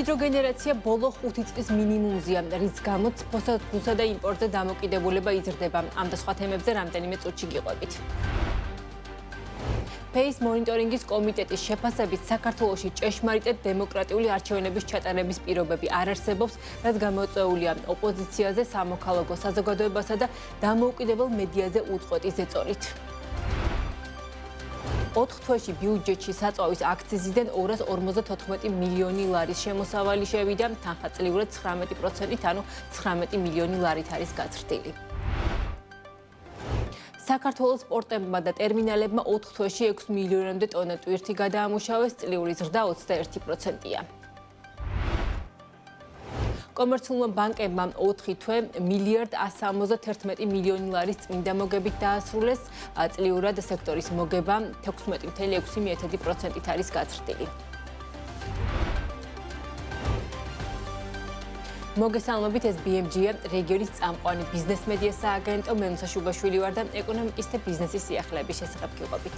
ჰიდროგენერაცია ბოლო 5 წლის მინიმუმზეა, რის გამოც ფოსფატურსა და იმპორტზე დამოკიდებულება იზრდება. ამ და სხვა თემებზე რამდენიმე წუთში გიყვებით. ფეის მონიტორინგის კომიტეტის შეფასებით საქართველოში ჭეშმარიტად დემოკრატიული არჩევნების ჩატარების პირობები არ არსებობს, რაც გამოწვეულია ოპოზიციაზე, სამოქალაქო საზოგადოებასა და დამოუკიდებელ მედიაზე უწყვეტი ზეწოლით. 4 თვეში ბიუჯეტში საწვავის აქციზიდან 254 მილიონი ლარის შემოსავალი შევიდა, თანხმწნეულად 19%, ანუ 19 მილიონი ლარით არის გაზრდილი. საქართველოს პორტებმა და ტერმინალებმა 4 თვეში 6 მილიონამდე ტონა ტვირთი გადაამუშავეს, წლიური ზრდა 21%-ია. კომერციულმა ბანკებმა 4 თვე მილიარდ 171 მილიონი ლარის წმინდა მოგებით დაასრულეს, წლიურად სექტორის მოგება 16.6%-ით არის გაზრდილი. მოგესალმებით, ეს BMG-ია, რეგიონის წამყვანი ბიზნეს მედია სააგენტო, მე მუსაშუბაშვილი ვარ და ეკონომიკის და ბიზნესის სიახლეების შესახებ გიყვებით.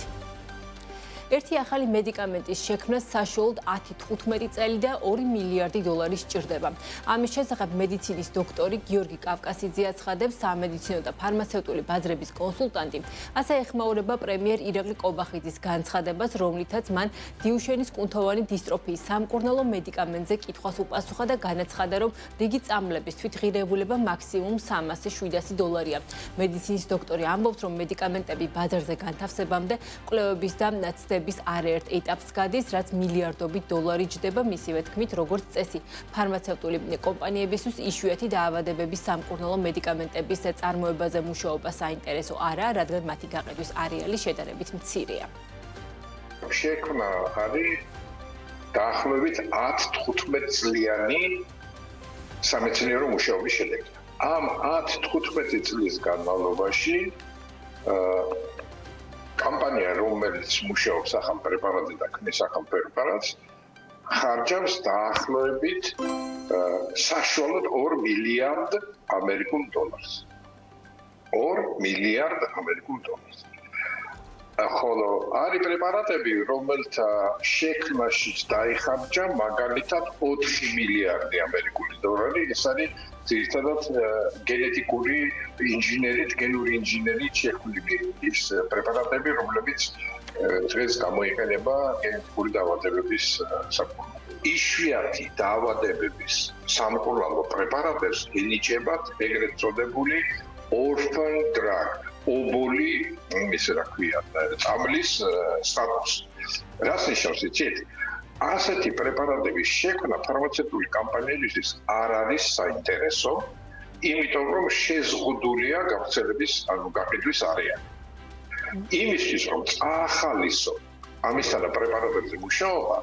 ერთი ახალი მედიკამენტის შექმნას საშუალოდ 10-15 წელი და 2 მილიარდი დოლარი სჭირდება. ამის შესახებ მედიცინის დოქტორი გიორგი კავკასიძე აცხადებს, სამედიცინო და ფარმაცევტული ბაზრების კონსულტანტი, ასე ეხმაურება პრემიერ ირაკლი კობახიძის განცხადებას, რომლითაც მან დიუშენის კუნთოვანი დისტროფიის სამკურნალო მედიკამენტზე კითხვას უპასუხა და განაცხადა, რომ რიგი წამლების თვითღირებულება მაქსიმუმ 300-700 დოლარია. მედიცინის დოქტორი ამბობს, რომ მედიკამენტები ბაზარზე განთავსებამდე კვლევების და ცდების არაერთ ეტაპს გადის, რაც მილიარდობით დოლარი ჯდება, მისივე თქმით, როგორც წესი, ფარმაცევტული კომპანიებისთვის იშვიათი დაავადებების სამკურნალო მედიკამენტების წარმოებაზე მუშაობა საინტერესო არაა, რადგან მათი გაყიდვის არეალი შედარებით მცირეა. შექმნა არის დაახლოებით 10-15 წლიანი სამეცნიერო მუშაობის შედეგი. ამ 10-15 წლის განმავლობაში კომპანია, რომელიც მუშაობს ახალ პრეპარატზე და ქმნის ახალ პრეპარატს, ხარჯავს დაახლოებით საშუალოდ 2 მილიარდ ამერიკულ დოლარს. 2 მილიარდ ამერიკულ დოლარს. ხოლო არის პრეპარატები, რომელთა შექმნაშიც დაიხარჯა მაგალითად 4 მილიარდი ამერიკული დოლარი, ეს არის ძირითადად გენეტიკური ინჟინერით, გენური ინჟინერით შექმნილი ის პრეპარატები, რომლებიც დღეს გამოიყენება გენეტიკური დაავადებების საკურნალოდ. იშვიათი დაავადებების სამკურნალო პრეპარატებს ენიჭებათ ეგრეთ წოდებული orphan drug, ობოლი, ისე რა ქვია, წამლის სტატუსი. რას ნიშნავს იცით? ასეთი პრეპარატების შექმნა ფარმაცევტული კომპანიებისთვის არ არის საინტერესო, იმიტომ რომ შეზღუდულია გავრცელების, ანუ გაყიდვის არეალი. იმისთვის რომ წაახალისო ამისთან და პრეპარატებზე მუშაობა,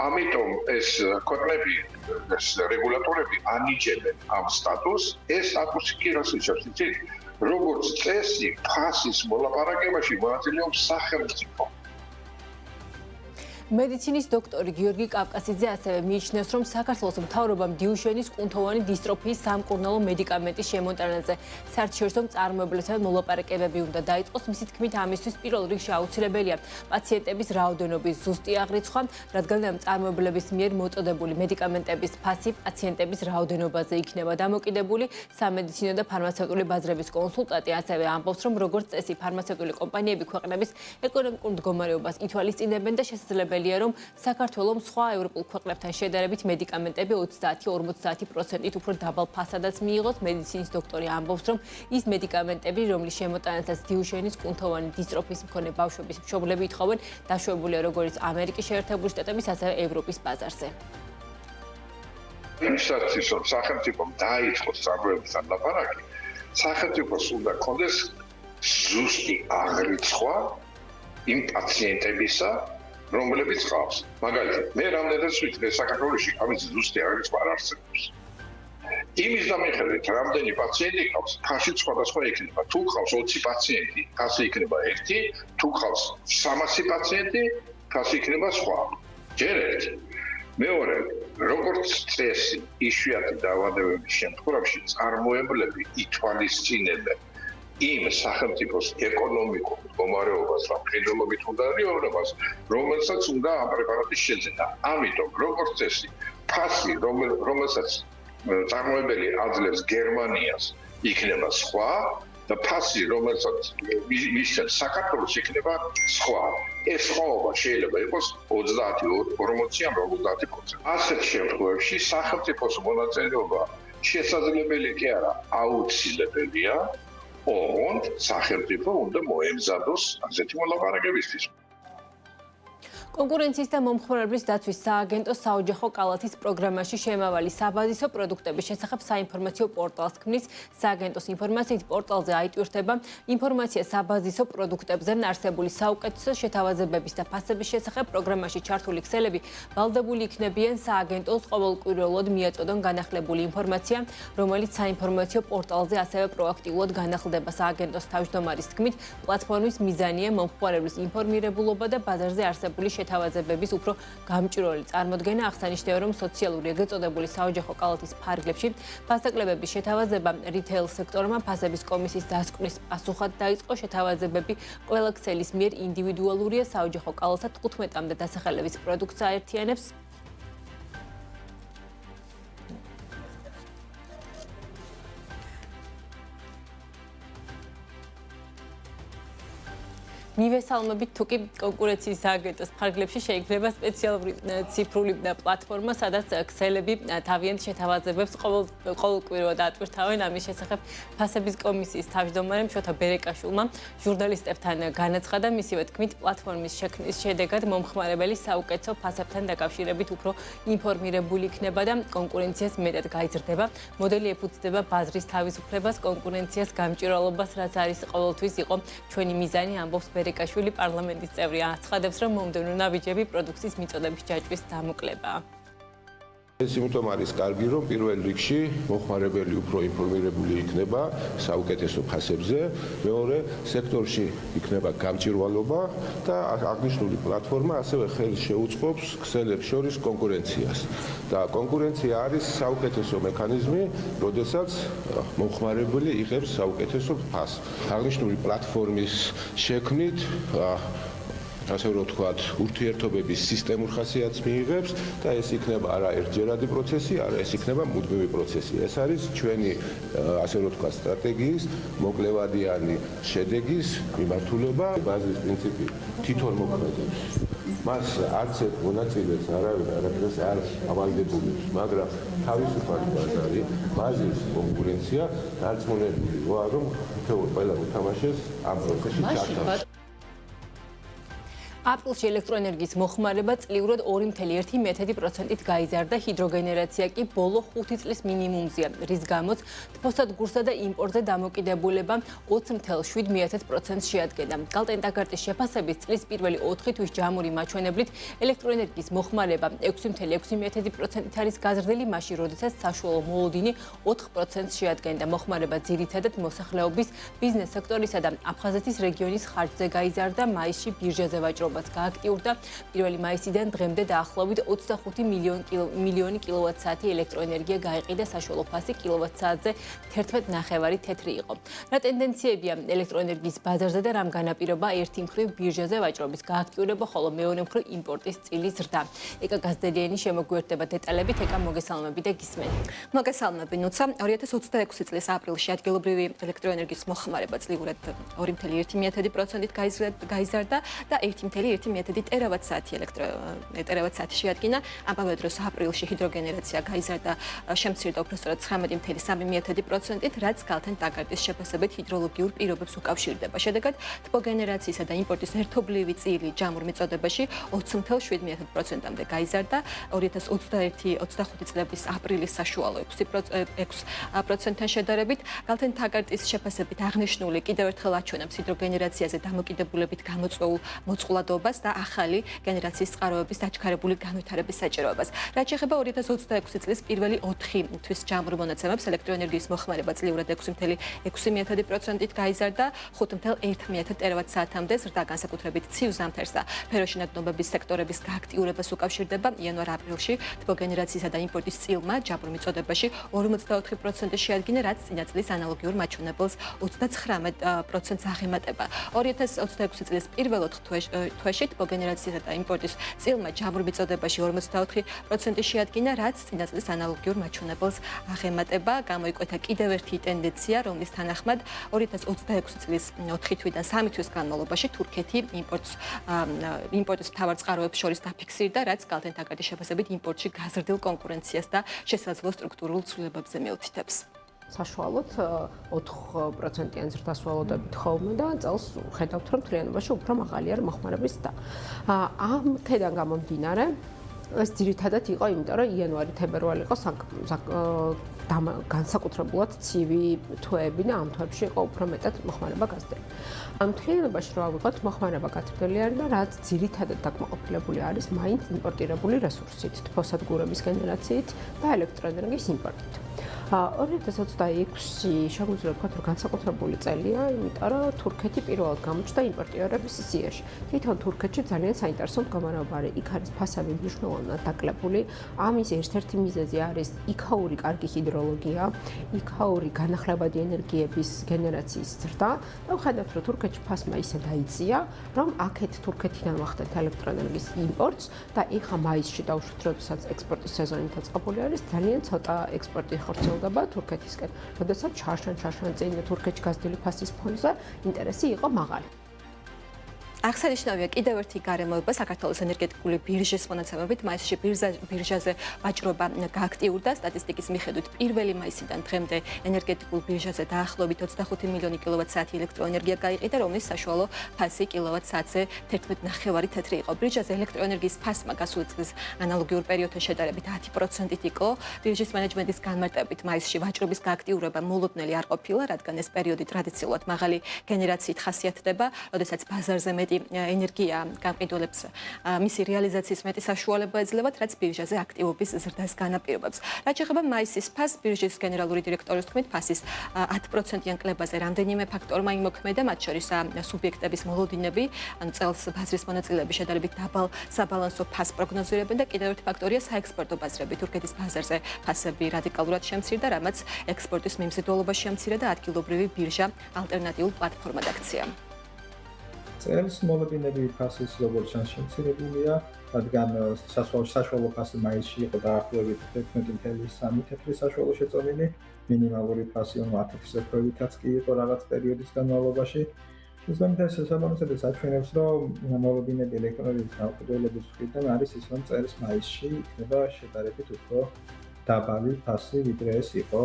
ამიტომ ეს ქვეყნები, ეს რეგულატორები ანიჭებენ ამ სტატუსს, ეს სტატუსი კი რას ნიშნავს იცით? როგორც წესი, ფასის მოლაპარაკებაში მონაწილეობს სახელმწიფო. მედიცინის დოქტორი გიორგი კავკასიძე ასევე მიიჩნევს, რომ საქართველოს მთავრობამ დიუშენის კუნთოვანი დისტროფიის სამკურნალო მედიკამენტის შემოტანაზე საერთაშორისო მწარმოებლებთან მოლაპარაკებები უნდა დაიწყოს. მისი თქმით, ამისთვის პირველ რიგში აუცილებელია პაციენტების რაოდენობის ზუსტი აღრიცხვა, რადგან მწარმოებლების მიერ მოწოდებული მედიკამენტების ფასი პაციენტების რაოდენობაზე იქნება დამოკიდებული. სამედიცინო და ფარმაცევტული ბაზრების კონსულტანტი ასევე ამბობს, რომ როგორც წესი, ფარმაცევტული კომპანიები ქვეყნების ეკონომიკურ მდგომარეობას ითვალისწინებენ და შესაძლებელია, რომ საქართველოს სხვა ევროპულ ქვეყნებთან შედარებით მედიკამენტები 30-50%-ით უფრო დაბალ ფასადაც მიიღოს. მედიცინის დოქტორი ამბობს, რომ ის მედიკამენტები, რომლის შემოტანაზეც დიუშენის კუნთოვანი დისტროფიის მქონე ბავშვების მშობლები ითხოვენ, დაშვებულია როგორც ამერიკის შეერთებული შტატების, ასევე ევროპის ბაზარზე. იმისათვის, რომ სახელმწიფომ დაიწყოს წარმოებებთან ლაპარაკი, სახელმწიფოს უნდა ქონდეს ზუსტი აღრიცხვა იმ პაციენტებისა, რომლებიც ყავს. მაგალითად, მე რამდენადაც ვიცი, საქართველოში ამის ზუსტი აღრიცხვა არ არსებობს. იმის დამიხედვით, რამდენი პაციენტი ყავს, ფასი სხვადასხვა იქნება. თუ ყავს 20 პაციენტი, ფასი იქნება 1, თუ ყავს 300 პაციენტი, ფასი იქნება სხვა. ჯერ ერთი. მეორე, როგორც წესი, იშვიათი დაავადებების შემთხვევაში წარმოებლები ითვალისწინებენ იმ სახელმწიფოს ეკონომიკურ მდგომარეობას და მხედველობით უნდაოებას, რომელსაც უნდა ამ პრეპარატის შეძენა. ამიტომ, როგორც წესი, ფასი, რომელსაც წარმოებელი აძლევს გერმანიას, იქნება სხვა და ფასი, რომელსაც მისცემს საქართველოს, იქნება სხვა. ეს სხვაობა შეიძლება იყოს 30-40 ან 50%. ასეთ შემთხვევებში სახელმწიფოს მონაწილეობა შესაძლებელი კი არა, აუცილებელია. ოღონდ სახელმწიფო უნდა მოემზადოს ასეთი მოლაპარაკებისთვის. კონკურენციის და მომხმარებლის დაცვის სააგენტო საოჯახო კალათის პროგრამაში შემავალი საბაზისო პროდუქტების შესახებ საინფორმაციო პორტალს ქმნის. სააგენტოს ინფორმაციით პორტალზე აიტვირთება ინფორმაცია საბაზისო პროდუქტებზე არსებული საუკეთესო შეთავაზებების და ფასების შესახებ. პროგრამაში ჩართული ქსელები ვალდებული იქნებიან სააგენტოს ყოველკვირეულად მიაწოდონ განახლებული ინფორმაცია, რომელიც საინფორმაციო პორტალზე ასევე პროაქტიულად განახლდება. სააგენტოს თავმჯდომარის თქმით, პლატფორმის მიზანია მომხმარებლის ინფორმირებულობა და ბაზარზე არსებული შეთავაზებების უფრო გამჭვირვალე წარმოდგენა. აღსანიშნავია, რომ სოციალური ეგრეთ წოდებული საოჯახო კალათის ფარგლებში ფასდაკლებების შეთავაზება რითეილ სექტორმა ფასების კომისიის დასკვნის პასუხად დაიწყო. შეთავაზებები ყველა ქსელის მიერ ინდივიდუალურია. საოჯახო კალათა 15-მდე დასახელების პროდუქტს აერთიანებს. მივესალმებით, თუ კი კონკურენციის სააგენტოს ფარგლებში შეიქმნება სპეციალური ციფრული პლატფორმა, სადაც ქსელები თავიანთ შეთავაზებებს ყოველკვირეულად ატვირთავენ. ამის შესახებ ფასების კომისიის თავმჯდომარემ შოთა ბერეკაშვილმა ჟურნალისტებთან განაცხადა. მისივე თქმით, პლატფორმის შექმნის შედეგად მომხმარებელი საუკეთესო ფასებთან დაკავშირებით უფრო ინფორმირებული იქნება და კონკურენციას მეტად გაიზრდება. მოდელი ეფუძნება ბაზრის თავისუფლებას, კონკურენციას, გამჭვირვალობას, რაც არის ყოველთვის იყო ჩვენი მიზანი, ამბობს ბერეკაშვილი. პარლამენტის წევრი აცხადებს, რომ მომდევნო ნაბიჯები პროდუქციის მიწოდების ჯაჭვის დამოკლებაა. ეს იმიტომ არის კარგი, რომ პირველ რიგში მომხმარებელი უფრო ინფორმირებული იქნება საუკეთესო ფასებზე, მეორე სექტორში იქნება გამჭვირვალობა და აღნიშნული პლატფორმა ასევე ხელს შეუწყობს ქსელებს შორის კონკურენციას. და კონკურენცია არის საუკეთესო მექანიზმი, როდესაც მომხმარებელი იღებს საუკეთესო ფასს. აღნიშნული პლატფორმის შექმნით ასე რომ ვთქვათ, ურთიერთობების სისტემურ ხასიათს მიიღებს და ეს იქნება არა ერთჯერადი პროცესი, არა ეს იქნება მუდმივი პროცესი. ეს არის ჩვენი ასე რომ ვთქვათ, სტრატეგიის მოკლევადიანი შედეგის მიმართულება. ბაზრის პრინციპი თითოეულ მოქმედებს. მას არც ერთ მონაწილეს არავინ არაფერს არ ავალდებულებს, მაგრამ თავისუფალი ბაზარი, ბაზრის კონკურენცია დარწმუნებულია, რომ თითოეულ ყველა მოთამაშეს ამ პროცესში ჩართავს. აპრილში ელექტროენერგიის მოხმარება წლიურად 2.1%-ით გაიზარდა, ჰიდროგენერაცია კი ბოლო 5 წლის მინიმუმზეა, რის გამოც თბოსად გურსა და იმპორტზე დამოკიდებულება 20.7%-ს შეადგენდა. გალტენ ტაგარტის შეფასებით წლის პირველი 4 თვის ჯამური მაჩვენებლით ელექტროენერგიის მოხმარება 6.6%-ით არის გაზრდილი, მაშინ როდესაც საშუალო მოლოდინი 4%-ს შეადგენდა. მოხმარება ძირითადად მოსახლეობის, ბიზნეს სექტორისა და აფხაზეთის რეგიონის ხარჯზე გაიზარდა. მაისში ბირჟაზე ვაჭრობა გააქტიურდა. 1 მაისიდან დღემდე დაახლოებით 25 მილიონი კილოვატ-საათი ელექტროენერგია გაიყიდა. საშუალო ფასი კილოვატ-საათზე 11.9 თეთრი იყო. რა ტენდენციებია ელექტროენერგიის ბაზარზე და რამ განაპირობა? ერთი მხრივ ბირჟაზე ვაჭრობის გააქტიურება, ხოლო მეორე მხრივ იმპორტის წილი ზრდა. ეკა გაზდელიანი შემოგვიერთდება დეტალებით. ეკა მოგესალმები და გისმენთ. მოგესალმები ნუცა. 2026 წლის აპრილში ადგილობრივი ელექტროენერგიის მოხმარება წლიურად 2.1%-ით გაიზარდა და 1.1 ტერავატ-საათი შეადგინა. ამავე დროს აპრილში ჰიდროგენერაცია გაიზარდა, შემცირდა უბრალოდ 19.3%-ით, რაც გალტენ ტაგარტის შეფასებით ჰიდროლოგიურ პირობებს უკავშირდება. შედეგად, თბოგენერაციისა და იმპორტის ერთობლივი წილი ჯამურ მიწოდებაში 20.7%-მდე გაიზარდა. 2021-25 წლების april's საშუალო 6%-თან შედარებით. გალტენ ტაგარტის შეფასებით აღნიშნული კიდევ ერთხელ აჩვენებს ჰიდროგენერაციაზე დამოკიდებულებით გამოწვეულ მოწყვლადობ მრავლობას და ახალი გენერაციის წყაროების დაჩქარებული განვითარების საჭიროებას. რაც შეეხება 2026 წლის პირველი 4 თვის ჯამურ მონაცემებს, ელექტროენერგიის მოხმარება წლიურად 6.6%-ით გაიზარდა, 5.1 ტერავატ-საათამდე ზრდა განსაკუთრებით ცივ ზამთარს და ფეროში ნადნობების სექტორების გააქტიურებას უკავშირდება. იანვარ-აპრილში თბოგენერაციისა და იმპორტის წილმა ჯამურ მიწოდებაში 44% შეადგინა, რაც წინა წლის ანალოგიურ მაჩვენებელს 39%-ს აღემატება. 2026 წლის პირველ 4 თვეში თბოგენერაციისა და იმპორტის წილმა ჯამურ მიწოდებაში 44% შეადგინა, რაც წინა წლის ანალოგიურ მაჩვენებელს აღემატება. გამოიკვეთა კიდევ ერთი ტენდენცია, რომლის თანახმად 2026 წლის 4 თვიდან 3 თვის განმავლობაში თურქეთი იმპორტის მთავარ წყაროებს შორის დაფიქსირდა, რაც კალთენთაგარდის შეფასებით იმპორტში გაზრდილ კონკურენციას და შესაძლო სტრუქტურულ ცვლილებებზე მიუთითებს. საშუალოდ 4%-იან ზრდას ვალოდებით ხოლმე და წელს ხედავთ, რომ მთლიანობაში უფრო მაღალი არის მოხმარების ზრდა. ამ თედან გამომდინარე, ეს ძირითადად იყო, იმიტომ რომ იანვარი-თებერვალი იყო განსაკუთრებულად ცივი თვეები და ამ თვეებში იყო უფრო მეტად მოხმარება გაზრდილი. ამ მთლიანობაში რო ავიღოთ, მოხმარება გაზრდილი არის და რაც ძირითადად დაკმაყოფილებული არის მაინც იმპორტირებული რესურსით, თბოსადგურების გენერაციით და ელექტროენერგიის იმპორტით. 2026 შეგვიძლია ვთქვათ, რომ განსაკუთრებული წელია, იმიტომ რომ თურქეთი პირველად გამოჩნდა იმპორტიორების სიაში. თვითონ თურქეთში ძალიან საინტერესო მდგომარეობა არის. იქ არის ფასები მნიშვნელოვნად დაკლებული. ამის ერთ-ერთი მიზეზი არის იქაური კარგი ჰიდროლოგია, იქაური განახლებადი ენერგიების გენერაციის ზრდა. და ვხედავთ, რომ თურქეთში ფასმა ისე დაიწია, რომ აქეთ თურქეთიდან ვახდენთ ელექტროენერგიის იმპორტს და ეხა მაისში დავუშვით, როდესაც ექსპორტის სეზონი დაწყებული არის, ძალიან ცოტა ექსპორტი ხორციელდება თურქეთისკენ. როდესაც ჩარშან წინ თურქეთში გაზრდილი ფასის ფონზე ინტერესი იყო მაღალი. აღსანიშნავია კიდევ ერთი გარემოება საქართველოს ენერგეტიკული ბირჟის მონაცემებით. მაისში ბირჟაზე ვაჭრობა გააქტიურდა. სტატისტიკის მიხედვით 1 მაისიდან დღემდე ენერგეტიკულ ბირჟაზე დაახლოებით 25 მილიონი კილოვატ-საათი ელექტროენერგია გაიყიდა, რომლის საშუალო ფასი კილოვატ-საათზე 11.9 თეთრი იყო. ბირჟაზე ელექტროენერგიის ფასმა გასული წლის ანალოგიურ პერიოდთან შედარებით 10%-ით იყო. ბირჟის მენეჯმენტის განმარტებით მაისში ვაჭრობის გააქტიურება მოლოდნელი არ ყოფილა, რადგან ეს პერიოდი ტრადიციულად მაღალი გენერაციით ხასიათდება, როდესაც ბაზარზე მეტი ენერგია გამყიდველებს მისი რეალიზაციის მეტი საშუალება ეძლევათ, რაც ბირჟაზე აქტივობის ზრდას განაპირობებს. რაც შეეხება მაისის ფასს, ბირჟის გენერალური დირექტორის თქმით, ფასის 10%-იან კლებაზე რამდენიმე ფაქტორმა იმოქმედა, მათ შორის სუბიექტების მოლოდინები, ან წელს ბაზრის მონაწილეები შედარებით დაბალ საბალანსო ფასს პროგნოზირებენ და კიდევ ერთი ფაქტორია საექსპორტო ბაზრები. თურქეთის ბაზარზე ფასები რადიკალურად შემცირდა, რამაც ექსპორტის მიმზიდველობა შემცირდა და ადგილობრივი ბირჟა ალტერნატიულ პლატფორმად აქცია. წელს მოლოდინები ფასის როგორც ჩანს შემცირებულია, რადგან საშუალო ფასი მაისში იყო დაახლოებით 11.3 თეთრი საშუალო შეწონილი, მინიმალური ფასი 10-ზე ქვევითაც კი იყო რაღაც პერიოდის განმავლობაში. ზოგადად ეს შესაბამისად საჩვენებს, რომ მოლოდინები ელექტროენერგიის გამყიდველების მხრიდან არის ის, რომ წელს მაისში იქნება შედარებით უფრო დაბალი ფასი, ვიდრე ეს იყო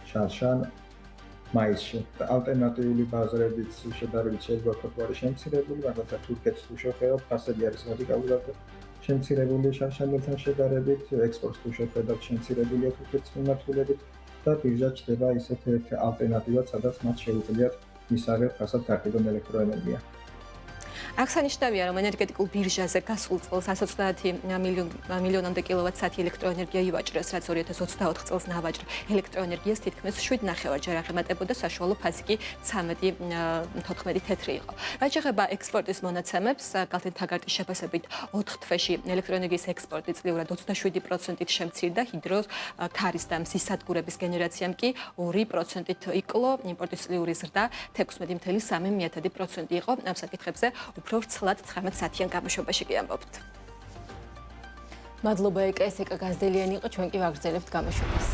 შარშან მაისში. ალტერნატიული ბაზრებიც შედარებით შეიძლება ვთქვათ, არის შემცირებული, მაგალითად თურქეთს თუ შევხედავთ, ფასები არის რადიკალურად შემცირებული შარშანთან შედარებით, ექსპორტს თუ შევხედავთ, შემცირებულია თურქეთის მიმართულებით და ბირჟა ჩნდება ისეთ ერთ ალტერნატივად, სადაც მათ შეუძლიათ მისაღებ ფასად გაყიდონ ელექტროენერგია. აღსანიშნავია, რომ ენერგეტიკულ ბირჟაზე გასულ წელს 130 მილიონამდე კილოვატ-საათი ელექტროენერგია ივაჭრეს, რაც 2024 წელს ნავაჭრ ელექტროენერგიას თითქმის 7.5-ჯერ აღემატებოდა, საშუალო ფასი კი 13.14 თეთრი იყო. რაც შეეხება ექსპორტის მონაცემებს, კალთენთაგარდის შეფასებით 4 თვეში ელექტროენერგიის ექსპორტი წლიურად 27%-ით შემცირდა, ჰიდროს, ქარის და მზის სადგურების გენერაციამ კი 2%-ით იკლო, იმპორტის წლიური ზრდა 16.3% იყო. ამ საკითხებზე უფრო ვრცლად 19 საათიან გამოშვებაში კი ამბობთ. მადლობა ეკა, ეს ეკა გაზდელიანი იყო, ჩვენ კი ვაგრძელებთ გამოშვებას.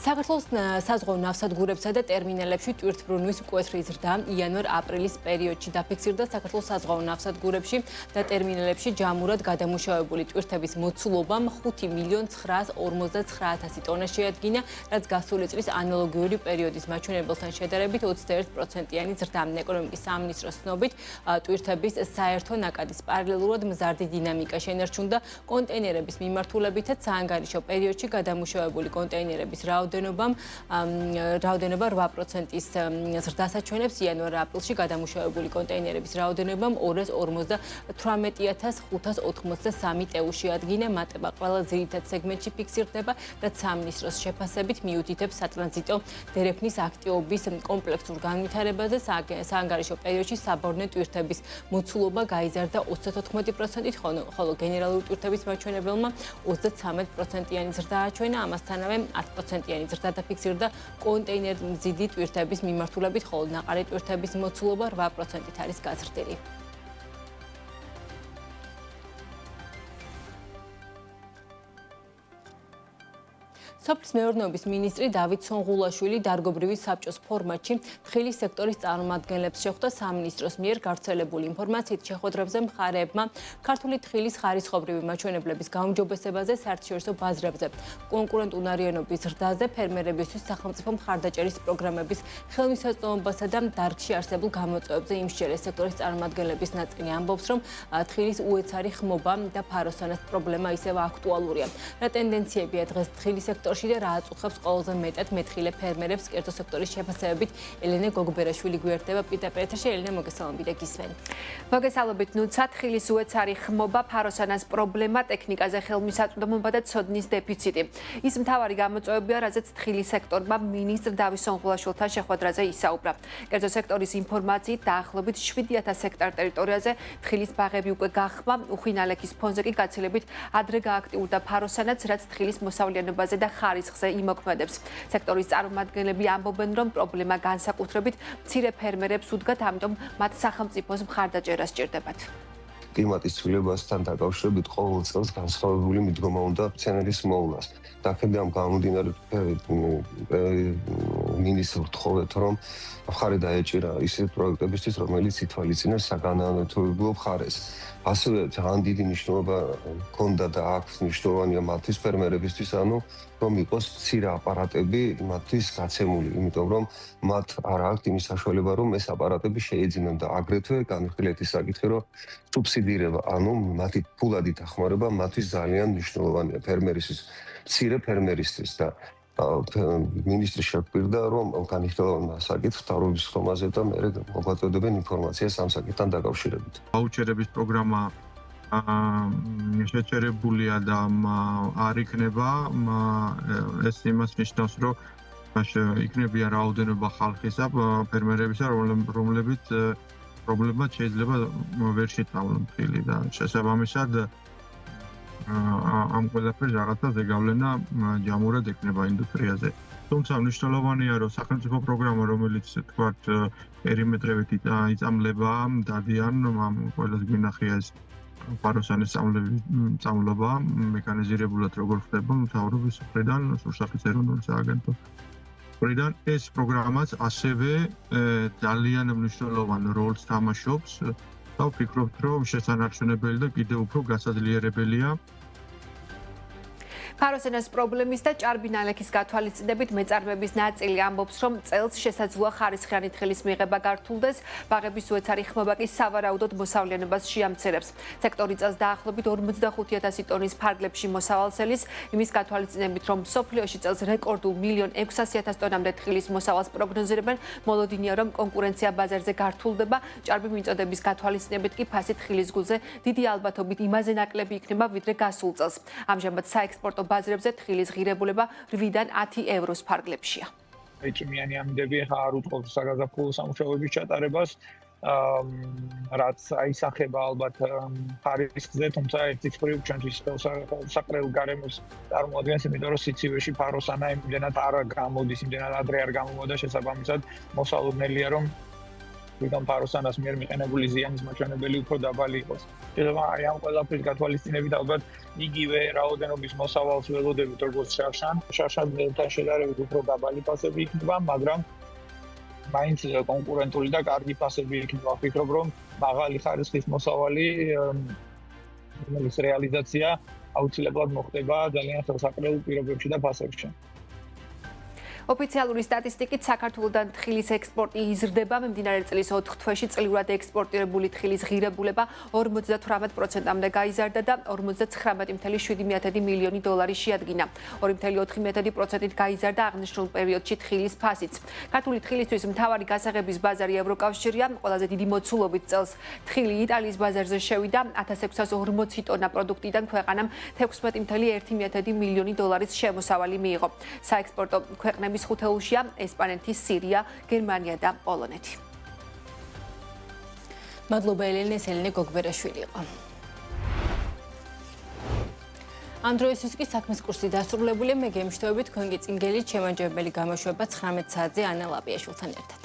საქართველოს საზღვაო ნავსადგურებსა და ტერმინალებში ტვირთბრუნვის მკვეთრი ზრდა იანვარ-აპრილის პერიოდში დაფიქსირდა საქართველოს საზღვაო ნავსადგურებში და ტერმინალებში ჯამურად გადამუშავებული ტვირთების მოცულობამ 5.959.000 ტონა შეადგინა, რაც გასული წლის ანალოგიური პერიოდის მაჩვენებელთან შედარებით 21%-იანი ზრდა. ეკონომიკის სამინისტროს ცნობით, ტვირთების საერთო ნაკადის პარალელურად მზარდი დინამიკა შენარჩუნდა კონტეინერების მიმართულებითაც საანგარიშო პერიოდში გადამუშავებული კონტეინერების რაოდენობა რაოდენობა 8%-ის ზრდას აჩვენებს იანვარ-აპრილში გადამუშავებული კონტეინერების რაოდენობამ 258,583 ტეუში ადგინა. მატება ყველა ძირითად სეგმენტში ფიქსირდება, რაც სამინისტროს შეფასებით მიუთითებს სატრანზიტო დერეფნის აქტივობის კომპლექსურ განვითარებაზე. საანგარიშო პერიოდში საბორნე ტვირთების მოცულობა გაიზარდა 34%-ით, ხოლო გენერალური ტვირთების მაჩვენებელმა 33%-იანი ზრდა აჩვენა. ამასთანავე 10%-იანი ზრდა დაფიქსირდა კონტეინერმზიდი ტვირთების მიმართულებით, ხოლო ნაყარი ტვირთების მოცულობა 8%-ით არის გაზრდილი. სოფლის მეურნეობის მინისტრი დავით სონღულაშვილი დარგობრივი საბჭოს ფორმატში თხილის სექტორის წარმომადგენლებს შეხვდა. სამინისტროს მიერ გავრცელებული ინფორმაციით შეხვედრებზე მხარეებმა ქართული თხილის ხარისხობრივი მაჩვენებლების გაუმჯობესებაზე, საერთაშორისო ბაზრებზე კონკურენტუნარიანობის ზრდაზე, ფერმერებისთვის სახელმწიფო მხარდაჭერის პროგრამების ხელმისაწვდომობასა და დარგში არსებულ გამოწვევებზე იმსჯელეს. სექტორის წარმომადგენლების ნაწილი ამბობს, რომ თხილის უეცარი ხმობა და ფაროსანას პრობლემა ისევ აქტუალურია. რა ტენდენციებია დღეს თხილის სექტორში და რა აწუხებს ყველაზე მეტად მეთხილე ფერმერებს? კერძო სექტორის შეფასებით ელენე გოგბერაშვილი გვერდება პირდაპირ ეთერში. ელენე, მოგესალმებით და გისმენ. მოგესალმებით, ნუცა. თხილის უეცარი ხმობა, ფაროსანას პრობლემა, ტექნიკაზე ხელმისაწვდომობა და ცოდნის დეფიციტი. ის მთავარი გამოწვევებია, რაზეც თხილის სექტორმა მინისტრ დავით სონღულაშვილთან შეხვედრაზე ისაუბრა. კერძო სექტორის ინფორმაციით დაახლოებით 7,000 ჰექტარ ტერიტორიაზე თხილის ბაღები უკვე გახმა, უხვინალექის ფონზე კი გაცილებით ადრე გააქტიურდა ფაროსანაც, რაც თხილის მოსავლიანობაზე და ხარისხზე იმოქმედებს. სექტორის წარმომადგენლები ამბობენ, რომ პრობლემა განსაკუთრებით მცირე ფერმერებს უდგათ, ამიტომ მათ სახელმწიფოს მხარდაჭერა სჭირდებათ. კლიმატის ცვლილებასთან დაკავშირებით ყოველ წელს განსხვავებული მიდგომა უნდა მცენარის მოვლას. აქედან გამომდინარე მინისტრს ვთხოვეთ, რომ მხარი დაეჭირა ისეთ პროექტებისთვის, რომელიც ითვალისწინებს საგანმანათლებლო მხარეს. ასევე ძალიან დიდი მნიშვნელობა ჰქონდა და აქვს მნიშვნელოვანია მათთვის ფერმერებისთვის, ანუ რომ იყოს მცირე აპარატები მათთვის გაცემული, იმიტომ რომ მათ არ აქვს იმის საშუალება, რომ ეს აპარატები შეეძინონ და აგრეთვე განხილეთ ის საკითხი, რომ სუბსიდირება, ანუ მათი ფულადი დახმარება მათთვის ძალიან მნიშვნელოვანია ფერმერისთვის, მცირე ფერმერისთვის და მინისტრი შეგვირდა, რომ განიხილავენ საკითხს მთავრობის ხომაზე და მე მოგვაწოდებენ ინფორმაციას ამ საკითხთან დაკავშირებით. ვაუჩერების პროგრამა შეჩერებულია და არ იქნება, ეს იმას ნიშნავს, რომ იქნებიან რაოდენობა ხალხისა, ფერმერებისა, რომლებიც პრობლემად შეიძლება ვერ შეწავლონ თხილი და შესაბამისად ამ ყველაფერს რაღაცა ზეგავლენა ჯამურად ექნება ინდუსტრიაზე. თუმცა მნიშვნელოვანია, რომ სახელმწიფო პროგრამა, რომელიც თქვათ პერიმეტრებით იწამლება, დადიან ამ ყველას გვინახია ეს ფაროსანის სწავლება მექანიზირებულად როგორ ხდება მთავრობის მხრიდან, სურსახის ეროვნული სააგენტოს მხრიდან. ეს პროგრამაც ასევე ძალიან მნიშვნელოვან როლს თამაშობს და ვფიქრობთ, რომ შესანარჩუნებელი და კიდევ უფრო გასაძლიერებელია ფაროსანას პრობლემის და ჭარბინალექის გათვალისწინებით მეწარმეების ნაწილი ამბობს, რომ წელს შესაძლოა ხარისხიანი თხილის მიღება გართულდეს, ბაღების უეცარი ხმობა კი სავარაუდოდ მოსავლიანობას შეამცირებს. სექტორი წელს დაახლოებით 45,000 ტონის ფარგლებში მოსავალს ელის, იმის გათვალისწინებით, რომ მსოფლიოში წელს რეკორდულ 1,600,000 ტონამდე თხილის მოსავალს პროგნოზირებენ, მოლოდინია, რომ კონკურენცია ბაზარზე გართულდება, ჭარბი მიწოდების გათვალისწინებით კი ფასი თხილის გულზე დიდი ალბათობით იმაზე ნაკლები იქნება, ვიდრე გასულ წელს. ამჟამად საექსპორტო ბაზრებზე თხილის ღირებულება 8-დან 10 ევროს ფარგლებშია. ეჭვმიანი ამინდები ხა არ უთხოვს საგაზაფხულო სამუშაოების ჩატარებას, რაც აისახება ალბათ ხარისხზე, თუმცა ერთი მხრივ ჩვენთვის საკრეულ გარემოს წარმოადგენს, იმიტომ რომ სიცივეში ფაროსანა იმდენად არ გამოდის, იმდენად ადრე არ გამომოდა, შესაბამისად მოსალოდნელია, რომ ვიდან ფაროსანას მიერ მიყენებული ზიანის მაჩვენებელი უფრო დაბალი იყოს. აი ამ ყველაფრის გათვალისწინებით ალბათ იგივე რაოდენობის მოსავალს ველოდებით, როგორც შარშანთან შედარებით უფრო დაბალი ფასები იქნება, მაგრამ მაინც კონკურენტული და კარგი ფასები იქნება. ვფიქრობ, რომ მაღალი ხარისხის მოსავალი, რომელიც რეალიზაცია აუცილებლად მოხდება ძალიან ხელსაყრელ პირობებში და ფასებში. ოფიციალური სტატისტიკით საქართველოდან თხილის ექსპორტი იზრდება, მიმდინარე წლის 4 თვეში წლიურად ექსპორტირებული თხილის ღირებულება 58%-მდე გაიზარდა და 59.7 მილიონი დოლარი შეადგინა. 2.4%-ით გაიზარდა აღნიშნულ პერიოდში თხილის ფასიც. ქართული თხილისთვის მთავარი გასაღების ბაზარი ევროკავშირია, ყველაზე დიდი მოცულობით წელს თხილი იტალიის ბაზარზე შევიდა 1640 ტონა პროდუქტიდან ქვეყანამ 16.1 მილიონი დოლარის შემოსავალი მიიღო. საექსპორტო ქვეყნების ხუთეულშია ესპანეთი, სირია, გერმანია და პოლონეთი. მადლობა ელენე გოგბერაშვილი იყო. ამ დროისთვის კი საქმის კურსი დასრულებულია. მე გემშვიდობებით, თქვენ კი წინ გელით შემაჯერებელი გამოშვება 19 საათზე ანა ლაპიაშვილთან ერთად.